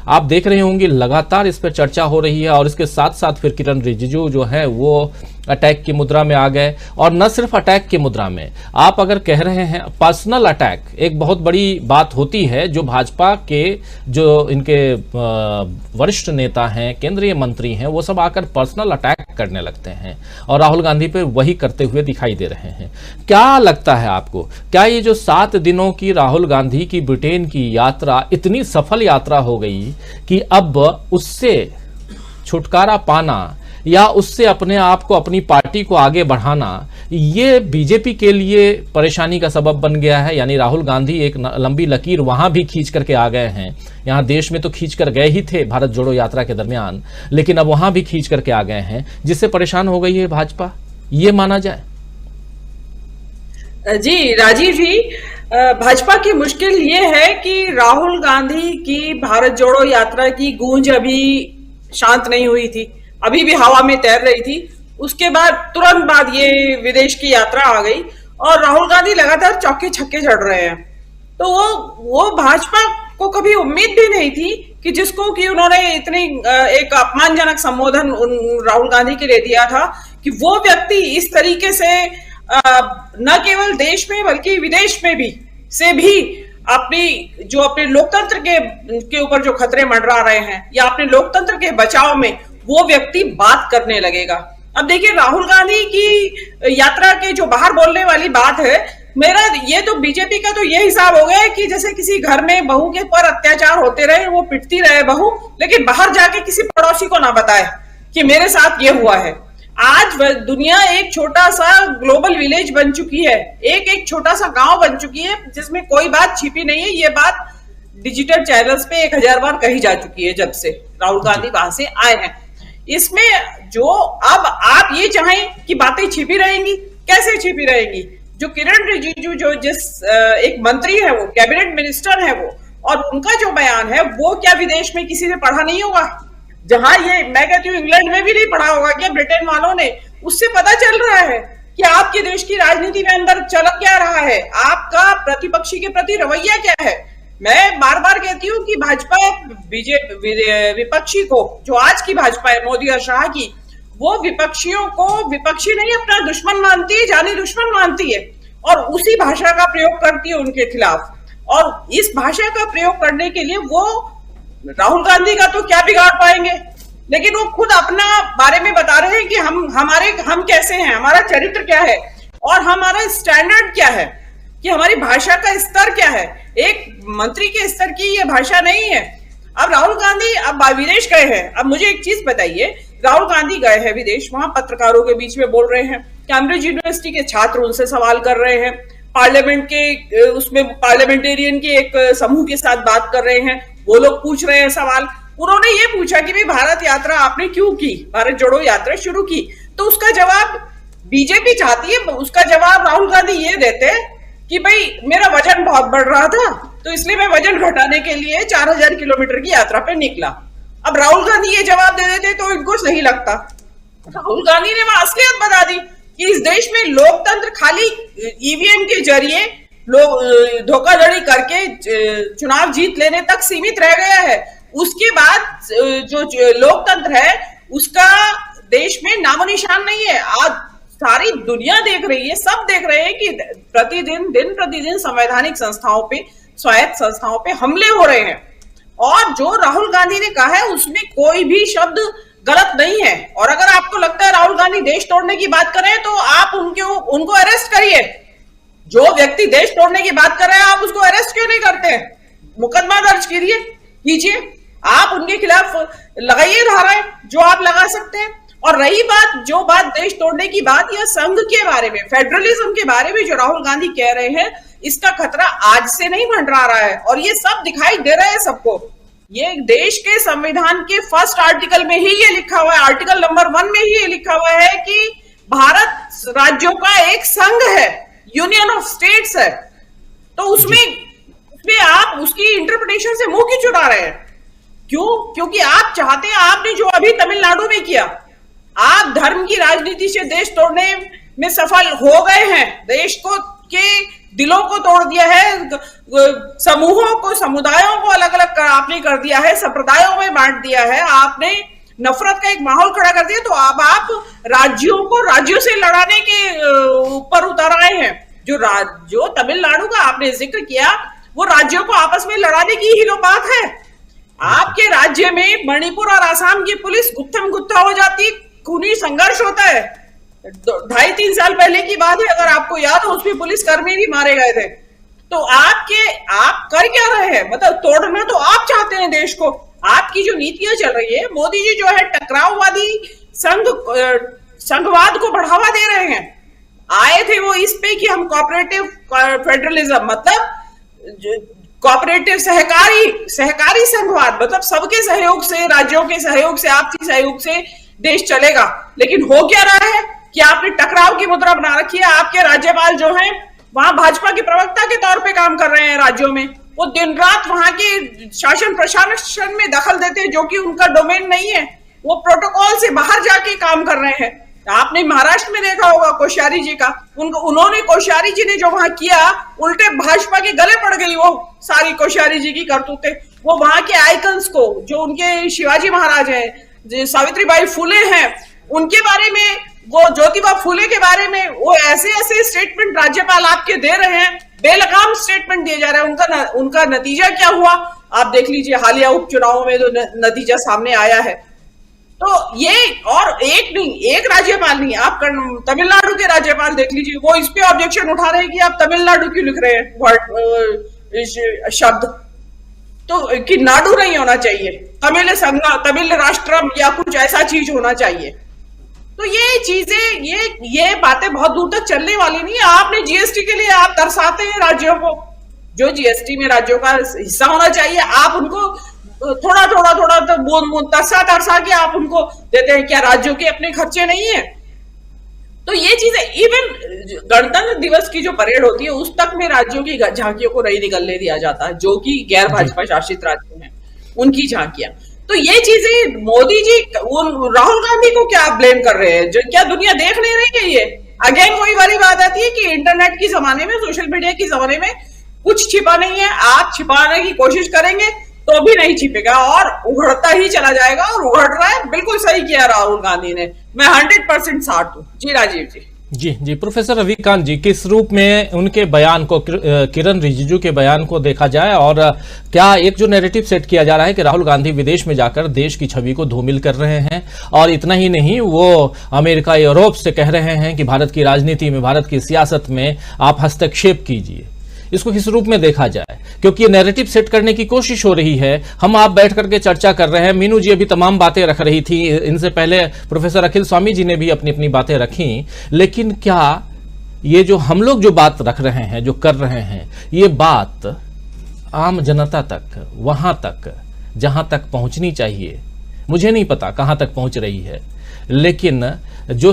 आप देख रहे होंगे लगातार इस पर चर्चा हो रही है, और इसके साथ साथ फिर किरण रिजिजू जो है वो अटैक की मुद्रा में आ गए। और न सिर्फ अटैक की मुद्रा में, आप अगर कह रहे हैं पर्सनल अटैक, एक बहुत बड़ी बात होती है जो भाजपा के जो इनके वरिष्ठ नेता हैं, केंद्रीय मंत्री हैं, वो सब आकर पर्सनल अटैक करने लगते हैं और राहुल गांधी पे वही करते हुए दिखाई दे रहे हैं। क्या लगता है आपको, क्या ये जो 7 दिनों की राहुल गांधी की ब्रिटेन की यात्रा इतनी सफल यात्रा हो गई कि अब उससे छुटकारा पाना या उससे अपने आप को, अपनी पार्टी को आगे बढ़ाना, ये बीजेपी के लिए परेशानी का सबब बन गया है? यानी राहुल गांधी एक लंबी लकीर वहां भी खींच करके आ गए हैं, यहां देश में तो खींच कर गए ही थे भारत जोड़ो यात्रा के दरमियान, लेकिन अब वहां भी खींच करके आ गए हैं, जिससे परेशान हो गई है भाजपा, ये माना जाए? जी राजीव जी, भाजपा की मुश्किल ये है कि राहुल गांधी की भारत जोड़ो यात्रा की गूंज अभी शांत नहीं हुई थी, अभी भी हवा में तैर रही थी। उसके बाद तुरंत बाद ये विदेश की यात्रा आ गई और राहुल गांधी लगातार चौके छक्के जड़ रहे हैं। तो वो भाजपा को कभी उम्मीद भी नहीं थी कि जिसको कि उन्होंने इतनी एक अपमानजनक संबोधन राहुल गांधी के लिए दिया था, कि वो व्यक्ति इस तरीके से न केवल देश में बल्कि विदेश में भी अपने लोकतंत्र के ऊपर जो खतरे मंडरा रहे हैं या अपने लोकतंत्र के बचाव में वो व्यक्ति बात करने लगेगा। अब देखिए, राहुल गांधी की यात्रा के जो बाहर बोलने वाली बात है, मेरा ये तो बीजेपी का तो ये हिसाब हो गया है कि जैसे किसी घर में बहू के पर अत्याचार होते रहे, वो पिटती रहे बहू, लेकिन बाहर जाके किसी पड़ोसी को ना बताए कि मेरे साथ ये हुआ है। आज दुनिया एक छोटा सा ग्लोबल विलेज बन चुकी है, एक छोटा सा गांव बन चुकी है, जिसमें कोई बात छिपी नहीं है। ये बात डिजिटल चैनल्स पे 1000 बार कही जा चुकी है जब से राहुल गांधी वहां से आए हैं। इसमें जो अब आप ये चाहें कि बातें छिपी रहेंगी, कैसे छिपी रहेंगी? जो किरण रिजिजू जो एक मंत्री है, वो कैबिनेट मिनिस्टर है वो, और उनका जो बयान है वो क्या विदेश में किसी ने पढ़ा नहीं होगा? जहां ये मैं कहती हूँ इंग्लैंड में भी नहीं पढ़ा होगा क्या ब्रिटेन वालों ने? उससे पता चल रहा है कि आपके देश की राजनीति में अंदर चल क्या रहा है, आपका प्रतिपक्षी के प्रति रवैया क्या है। मैं बार बार कहती हूँ कि भाजपा बीजेपी विपक्षी को, जो आज की भाजपा है मोदी और शाह की, वो विपक्षियों को विपक्षी नहीं अपना दुश्मन मानती है, जानी दुश्मन मानती है, और उसी भाषा का प्रयोग करती है उनके खिलाफ। और इस भाषा का प्रयोग करने के लिए वो राहुल गांधी का तो क्या बिगाड़ पाएंगे, लेकिन वो खुद अपना बारे में बता रहे हैं कि हम कैसे हैं, हमारा चरित्र क्या है और हमारा स्टैंडर्ड क्या है, कि हमारी भाषा का स्तर क्या है। एक मंत्री के स्तर की ये भाषा नहीं है। अब राहुल गांधी अब विदेश गए हैं। अब मुझे एक चीज बताइए, राहुल गांधी गए हैं विदेश, वहां पत्रकारों के बीच में बोल रहे हैं, कैम्ब्रिज यूनिवर्सिटी के छात्र उनसे सवाल कर रहे हैं, पार्लियामेंट के उसमें पार्लियामेंटेरियन के एक समूह के साथ बात कर रहे हैं, वो लोग पूछ रहे हैं सवाल। उन्होंने ये पूछा कि भाई भारत यात्रा आपने क्यों की, भारत जोड़ो यात्रा शुरू की, तो उसका जवाब बीजेपी चाहती है, उसका जवाब राहुल गांधी ये देते कि भाई मेरा वजन बहुत बढ़ रहा था, तो इसलिए मैं वजन घटाने के लिए 4000 किलोमीटर की यात्रा पे निकला। अब राहुल गांधी ये जवाब दे देते तो इनको सही लगता। राहुल गांधी ने वहां असलियत बता दी कि इस देश में लोकतंत्र खाली ईवीएम के जरिए लोग धोखाधड़ी करके चुनाव जीत लेने तक सीमित रह गया है। उसके बाद जो लोकतंत्र है उसका देश में नामो निशान नहीं है। आज सारी दुनिया देख रही है, सब देख रहे हैं कि दिन प्रतिदिन संवैधानिक संस्थाओं पे, स्वायत्त संस्थाओं पे हमले हो रहे हैं। और जो राहुल गांधी ने कहा है उसमें कोई भी शब्द गलत नहीं है। और अगर आपको लगता है राहुल गांधी देश तोड़ने की बात कर रहे हैं तो आप उनको अरेस्ट करिए। जो व्यक्ति देश तोड़ने की बात कर रहे हैं आप उसको अरेस्ट क्यों नहीं करते? मुकदमा दर्ज कीजिए, आप उनके खिलाफ लगाइए धाराएं जो आप लगा सकते हैं। और रही बात देश तोड़ने की बात या संघ के बारे में, फेडरलिज्म के बारे में जो राहुल गांधी कह रहे हैं, इसका खतरा आज से नहीं मंडरा रहा है और ये सब दिखाई दे रहा है सबको। ये देश के संविधान के फर्स्ट आर्टिकल में ही ये लिखा हुआ है, आर्टिकल नंबर 1 में ही ये लिखा हुआ है कि भारत राज्यों का एक संघ है, यूनियन ऑफ स्टेट्स है। तो उसमें आप उसकी इंटरप्रिटेशन से मुंह क्यों चुरा रहे हैं? क्यों? क्योंकि आप चाहते हैं, आपने जो अभी तमिलनाडु में किया, आप धर्म की राजनीति से देश तोड़ने में सफल हो गए हैं। देश को के दिलों को तोड़ दिया है, समूहों को, समुदायों को अलग अलग आपने कर दिया है, संप्रदायों में बांट दिया है, आपने नफरत का एक माहौल खड़ा कर दिया। तो अब आप राज्यों को राज्यों से लड़ाने के ऊपर उतर आए हैं। जो तमिलनाडु का आपने जिक्र किया, वो राज्यों को आपस में लड़ाने की ही बात है। आपके राज्य में मणिपुर और आसाम की पुलिस गुत्थम गुत्था हो जाती, खूनी संघर्ष होता है। 2.5-3 साल पहले की बात है, अगर आपको याद हो, उसमें पुलिस कर्मी भी मारे गए थे। तो आप कर क्या रहे हैं? मतलब तोड़ना तो आप चाहते हैं देश को। आपकी जो नीतियां चल रही है, मोदी जी जो है टकराववादी संघवाद को बढ़ावा दे रहे हैं। आए थे वो इस पे कि हम कोऑपरेटिव फेडरलिज्म, मतलब कोऑपरेटिव सहकारी संघवाद, मतलब सबके सहयोग से, राज्यों के सहयोग से, आपसी सहयोग से देश चलेगा। लेकिन हो क्या रहा है कि आपने टकराव की मुद्रा बना रखी है। आपके राज्यपाल जो हैं वहां भाजपा के प्रवक्ता के तौर पे काम कर रहे हैं राज्यों में। वो दिन रात वहां के शासन प्रशासन में दखल देते हैं, जो कि उनका डोमेन नहीं है। वो प्रोटोकॉल से बाहर जाके काम कर रहे हैं। आपने महाराष्ट्र में देखा होगा कोश्यारी जी का, उन्होंने कोश्यारी जी ने जो वहां किया, उल्टे भाजपा के गले पड़ गई वो सारी कोश्यारी जी की करतूतें। वो वहां के आइकन्स को, जो उनके शिवाजी महाराज हैं, जो सावित्रीबाई फुले हैं, उनके बारे में, वो ज्योतिबा फुले के बारे में, वो ऐसे स्टेटमेंट राज्यपाल आपके दे रहे हैं, बेलगाम स्टेटमेंट दिए जा रहे हैं। उनका नतीजा क्या हुआ आप देख लीजिए। हालिया उपचुनावों में जो नतीजा सामने आया है, तो ये, और एक राज्यपाल नहीं, आप तमिलनाडु के राज्यपाल देख लीजिए, वो इस पे ऑब्जेक्शन उठा रहे हैं कि आप तमिलनाडु क्यों लिख रहे हैं शब्द, तो कि नाडु नहीं होना चाहिए, तमिल राष्ट्रम या कुछ ऐसा चीज होना चाहिए। तो ये चीजें, ये बातें बहुत दूर तक चलने वाली नहीं है। आपने जीएसटी के लिए आप तरसाते हैं राज्यों को, जो जीएसटी में राज्यों का हिस्सा होना चाहिए, आप उनको थोड़ा तो बूंद तरसा के आप उनको देते हैं। क्या राज्यों के अपने खर्चे नहीं है? तो ये चीजें, इवन गणतंत्र दिवस की जो परेड होती है, उस तक में राज्यों की झांकियों को नहीं निकलने दिया जाता है, जो कि गैर भाजपा शासित राज्य हैं, उनकी झांकियां। तो ये चीजें मोदी जी, राहुल गांधी को क्या ब्लेम कर रहे हैं? जो क्या दुनिया देख नहीं रही है? ये अगेन वही वाली बात आती है कि इंटरनेट के जमाने में, सोशल मीडिया के जमाने में कुछ छिपा नहीं है। आप छिपाने की कोशिश करेंगे तो भी नहीं छिपेगा, और उघड़ता ही चला जाएगा, और उघड़ रहा है। बिल्कुल सही किया राहुल गांधी ने, मैं 100% साथ हूं। जी राजीव जी। जी प्रोफेसर रविकांत जी, किस रूप में उनके बयान को, किरण रिजिजू के बयान को देखा जाए, और क्या एक जो नैरेटिव सेट किया जा रहा है कि राहुल गांधी विदेश में जाकर देश की छवि को धूमिल कर रहे हैं, और इतना ही नहीं, वो अमेरिका, यूरोप से कह रहे हैं कि भारत की राजनीति में, भारत की सियासत में आप हस्तक्षेप कीजिए। इसको किस रूप में देखा जाए, क्योंकि ये नैरेटिव सेट करने की कोशिश हो रही है। हम आप बैठ करके चर्चा कर रहे हैं, मीनू जी अभी तमाम बातें रख रही थी, इनसे पहले प्रोफेसर अखिल स्वामी जी ने भी अपनी अपनी बातें रखी। लेकिन क्या ये जो हम लोग जो बात रख रहे हैं, जो कर रहे हैं, ये बात आम जनता तक, वहां तक जहां तक पहुंचनी चाहिए, मुझे नहीं पता कहां तक पहुंच रही है, लेकिन जो